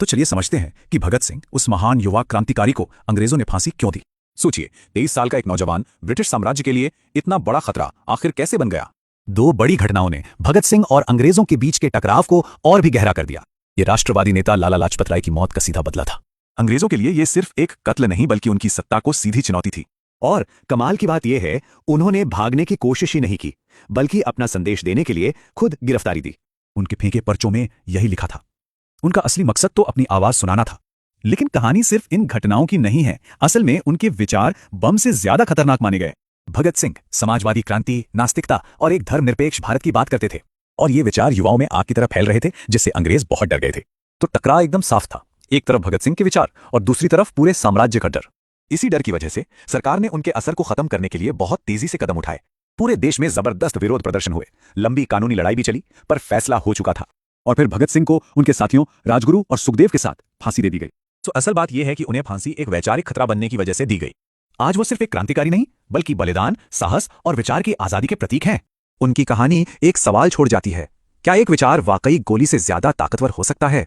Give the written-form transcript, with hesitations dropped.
तो चलिए समझते हैं कि भगत सिंह, उस महान युवा क्रांतिकारी को अंग्रेजों ने फांसी क्यों दी। सोचिए, 23 साल का एक नौजवान ब्रिटिश साम्राज्य के लिए इतना बड़ा खतरा आखिर कैसे बन गया। दो बड़ी घटनाओं ने भगत सिंह और अंग्रेजों के बीच के टकराव को और भी गहरा कर दिया। ये राष्ट्रवादी नेता लाला लाजपत राय की मौत का सीधा बदला था। अंग्रेजों के लिए यह सिर्फ एक कत्ल नहीं बल्कि उनकी सत्ता को सीधी चुनौती थी। और कमाल की बात यह है, उन्होंने भागने की कोशिश ही नहीं की, बल्कि अपना संदेश देने के लिए खुद गिरफ्तारी दी। उनके फेंके पर्चों में यही लिखा था। उनका असली मकसद तो अपनी आवाज सुनाना था। लेकिन कहानी सिर्फ इन घटनाओं की नहीं है। असल में उनके विचार बम से ज्यादा खतरनाक माने गए। भगत सिंह समाजवादी क्रांति, नास्तिकता और एक धर्मनिरपेक्ष भारत की बात करते थे, और ये विचार युवाओं में आग की तरह फैल रहे थे, जिससे अंग्रेज बहुत डर गए थे। तो टकराव एकदम साफ था, एक तरफ भगत सिंह के विचार और दूसरी तरफ पूरे साम्राज्य का डर। इसी डर की वजह से सरकार ने उनके असर को खत्म करने के लिए बहुत तेजी से कदम उठाए। पूरे देश में जबरदस्त विरोध प्रदर्शन हुए, लंबी कानूनी लड़ाई भी चली, पर फैसला हो चुका था। और फिर भगत सिंह को उनके साथियों राजगुरु और सुखदेव के साथ फांसी दे दी गई। तो असल बात यह है कि उन्हें फांसी एक वैचारिक खतरा बनने की वजह से दी गई। आज वो सिर्फ एक क्रांतिकारी नहीं, बल्कि बलिदान, साहस और विचार की आजादी के प्रतीक हैं। उनकी कहानी एक सवाल छोड़ जाती है, क्या एक विचार वाकई गोली से ज्यादा ताकतवर हो सकता है?